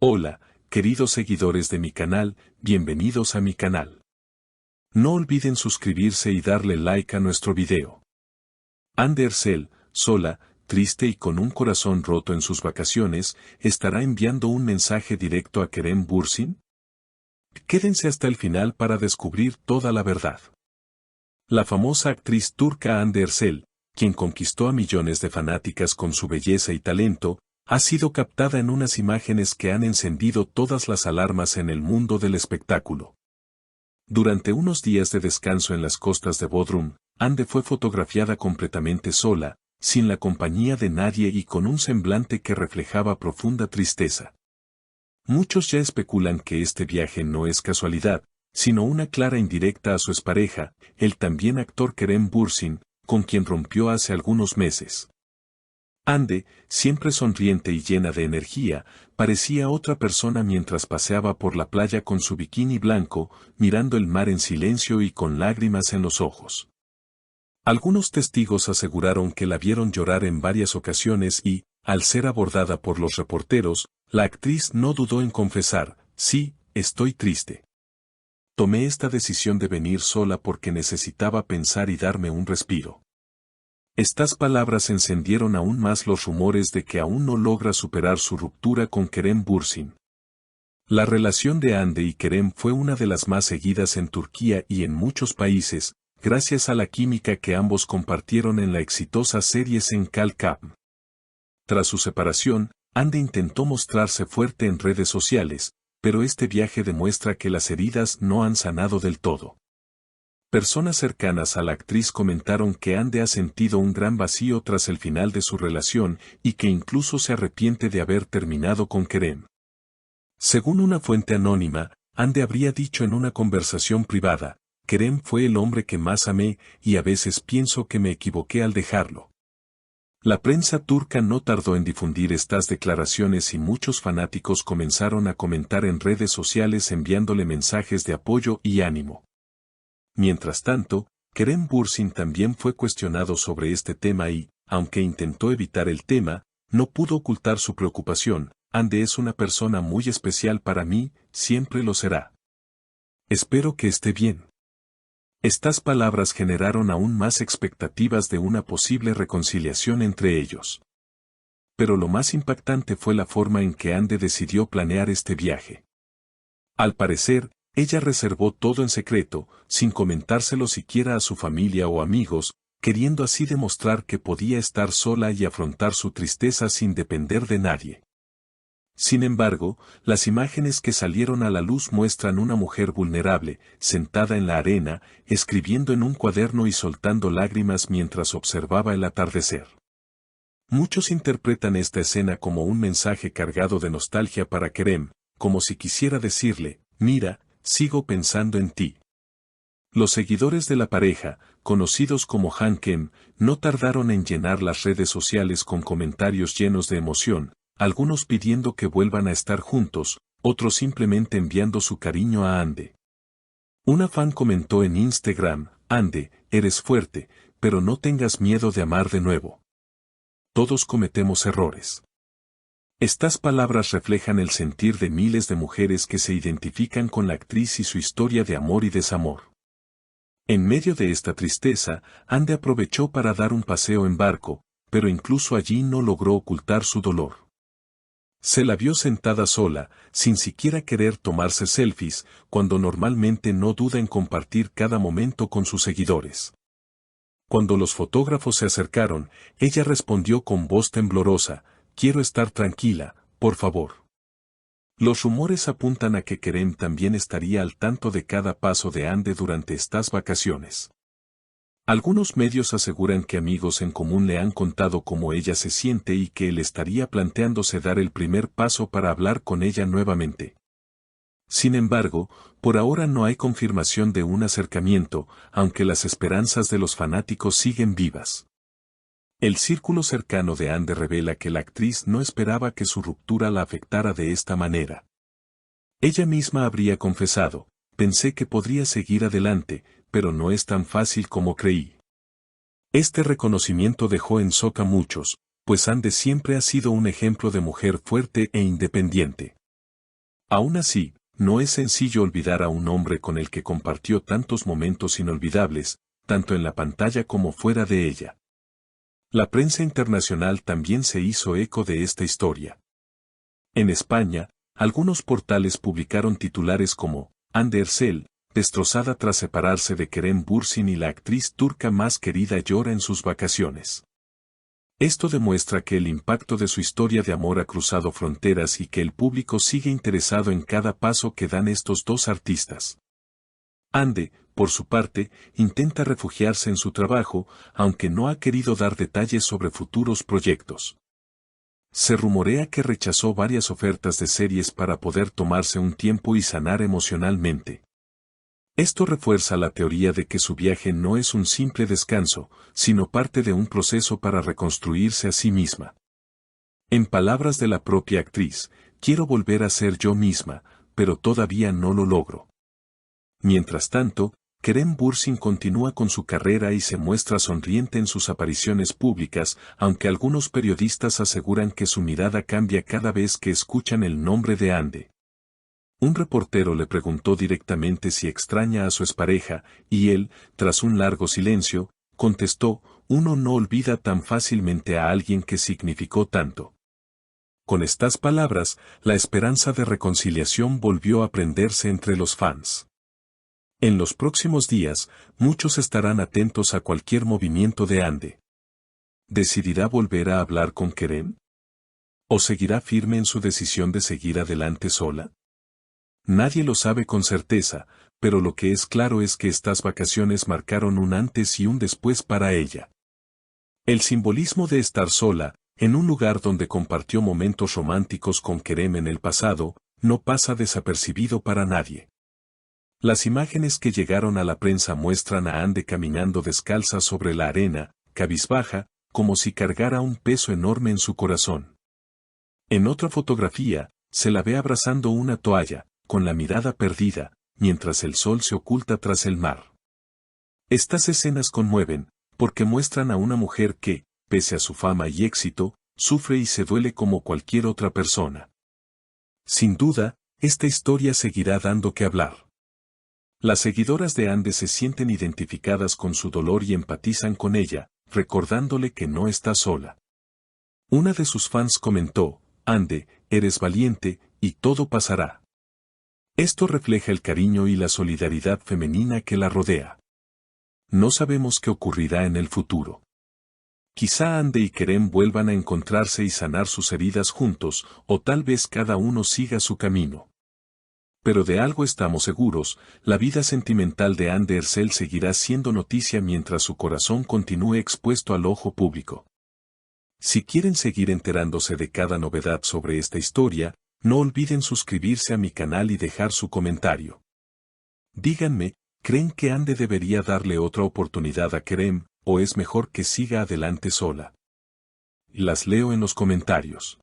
Hola, queridos seguidores de mi canal, bienvenidos a mi canal. No olviden suscribirse y darle like a nuestro video. Hande Erçel, sola, triste y con un corazón roto en sus vacaciones, ¿estará enviando un mensaje directo a Kerem Bürsin? Quédense hasta el final para descubrir toda la verdad. La famosa actriz turca Hande Erçel, quien conquistó a millones de fanáticas con su belleza y talento, ha sido captada en unas imágenes que han encendido todas las alarmas en el mundo del espectáculo. Durante unos días de descanso en las costas de Bodrum, Hande fue fotografiada completamente sola, sin la compañía de nadie y con un semblante que reflejaba profunda tristeza. Muchos ya especulan que este viaje no es casualidad, sino una clara indirecta a su expareja, el también actor Kerem Bürsin, con quien rompió hace algunos meses. Hande, siempre sonriente y llena de energía, parecía otra persona mientras paseaba por la playa con su bikini blanco, mirando el mar en silencio y con lágrimas en los ojos. Algunos testigos aseguraron que la vieron llorar en varias ocasiones y, al ser abordada por los reporteros, la actriz no dudó en confesar: sí, estoy triste. Tomé esta decisión de venir sola porque necesitaba pensar y darme un respiro. Estas palabras encendieron aún más los rumores de que aún no logra superar su ruptura con Kerem Bürsin. La relación de Hande y Kerem fue una de las más seguidas en Turquía y en muchos países, gracias a la química que ambos compartieron en la exitosa serie Sen Kalkam. Tras su separación, Hande intentó mostrarse fuerte en redes sociales, pero este viaje demuestra que las heridas no han sanado del todo. Personas cercanas a la actriz comentaron que Hande ha sentido un gran vacío tras el final de su relación y que incluso se arrepiente de haber terminado con Kerem. Según una fuente anónima, Hande habría dicho en una conversación privada: Kerem fue el hombre que más amé y a veces pienso que me equivoqué al dejarlo. La prensa turca no tardó en difundir estas declaraciones y muchos fanáticos comenzaron a comentar en redes sociales enviándole mensajes de apoyo y ánimo. Mientras tanto, Kerem Bürsin también fue cuestionado sobre este tema y, aunque intentó evitar el tema, no pudo ocultar su preocupación: Hande es una persona muy especial para mí, siempre lo será. Espero que esté bien. Estas palabras generaron aún más expectativas de una posible reconciliación entre ellos. Pero lo más impactante fue la forma en que Hande decidió planear este viaje. Al parecer, ella reservó todo en secreto, sin comentárselo siquiera a su familia o amigos, queriendo así demostrar que podía estar sola y afrontar su tristeza sin depender de nadie. Sin embargo, las imágenes que salieron a la luz muestran una mujer vulnerable, sentada en la arena, escribiendo en un cuaderno y soltando lágrimas mientras observaba el atardecer. Muchos interpretan esta escena como un mensaje cargado de nostalgia para Kerem, como si quisiera decirle: mira, sigo pensando en ti. Los seguidores de la pareja, conocidos como Hankem, no tardaron en llenar las redes sociales con comentarios llenos de emoción, algunos pidiendo que vuelvan a estar juntos, otros simplemente enviando su cariño a Hande. Una fan comentó en Instagram: Hande, eres fuerte, pero no tengas miedo de amar de nuevo. Todos cometemos errores. Estas palabras reflejan el sentir de miles de mujeres que se identifican con la actriz y su historia de amor y desamor. En medio de esta tristeza, Hande aprovechó para dar un paseo en barco, pero incluso allí no logró ocultar su dolor. Se la vio sentada sola, sin siquiera querer tomarse selfies, cuando normalmente no duda en compartir cada momento con sus seguidores. Cuando los fotógrafos se acercaron, ella respondió con voz temblorosa: quiero estar tranquila, por favor. Los rumores apuntan a que Kerem también estaría al tanto de cada paso de Hande durante estas vacaciones. Algunos medios aseguran que amigos en común le han contado cómo ella se siente y que él estaría planteándose dar el primer paso para hablar con ella nuevamente. Sin embargo, por ahora no hay confirmación de un acercamiento, aunque las esperanzas de los fanáticos siguen vivas. El círculo cercano de Hande revela que la actriz no esperaba que su ruptura la afectara de esta manera. Ella misma habría confesado: pensé que podría seguir adelante, pero no es tan fácil como creí. Este reconocimiento dejó en shock a muchos, pues Hande siempre ha sido un ejemplo de mujer fuerte e independiente. Aún así, no es sencillo olvidar a un hombre con el que compartió tantos momentos inolvidables, tanto en la pantalla como fuera de ella. La prensa internacional también se hizo eco de esta historia. En España, algunos portales publicaron titulares como Hande Erçel, destrozada tras separarse de Kerem Bürsin y la actriz turca más querida llora en sus vacaciones. Esto demuestra que el impacto de su historia de amor ha cruzado fronteras y que el público sigue interesado en cada paso que dan estos dos artistas. Hande, por su parte, intenta refugiarse en su trabajo, aunque no ha querido dar detalles sobre futuros proyectos. Se rumorea que rechazó varias ofertas de series para poder tomarse un tiempo y sanar emocionalmente. Esto refuerza la teoría de que su viaje no es un simple descanso, sino parte de un proceso para reconstruirse a sí misma. En palabras de la propia actriz, quiero volver a ser yo misma, pero todavía no lo logro. Mientras tanto, Kerem Bürsin continúa con su carrera y se muestra sonriente en sus apariciones públicas, aunque algunos periodistas aseguran que su mirada cambia cada vez que escuchan el nombre de Hande. Un reportero le preguntó directamente si extraña a su expareja, y él, tras un largo silencio, contestó, uno no olvida tan fácilmente a alguien que significó tanto. Con estas palabras, la esperanza de reconciliación volvió a prenderse entre los fans. En los próximos días, muchos estarán atentos a cualquier movimiento de Hande. ¿Decidirá volver a hablar con Kerem? ¿O seguirá firme en su decisión de seguir adelante sola? Nadie lo sabe con certeza, pero lo que es claro es que estas vacaciones marcaron un antes y un después para ella. El simbolismo de estar sola, en un lugar donde compartió momentos románticos con Kerem en el pasado, no pasa desapercibido para nadie. Las imágenes que llegaron a la prensa muestran a Hande caminando descalza sobre la arena, cabizbaja, como si cargara un peso enorme en su corazón. En otra fotografía, se la ve abrazando una toalla, con la mirada perdida, mientras el sol se oculta tras el mar. Estas escenas conmueven, porque muestran a una mujer que, pese a su fama y éxito, sufre y se duele como cualquier otra persona. Sin duda, esta historia seguirá dando que hablar. Las seguidoras de Hande se sienten identificadas con su dolor y empatizan con ella, recordándole que no está sola. Una de sus fans comentó, Hande, eres valiente, y todo pasará. Esto refleja el cariño y la solidaridad femenina que la rodea. No sabemos qué ocurrirá en el futuro. Quizá Hande y Kerem vuelvan a encontrarse y sanar sus heridas juntos, o tal vez cada uno siga su camino. Pero de algo estamos seguros, la vida sentimental de Hande Erçel seguirá siendo noticia mientras su corazón continúe expuesto al ojo público. Si quieren seguir enterándose de cada novedad sobre esta historia, no olviden suscribirse a mi canal y dejar su comentario. Díganme, ¿creen que Hande debería darle otra oportunidad a Kerem, o es mejor que siga adelante sola? Las leo en los comentarios.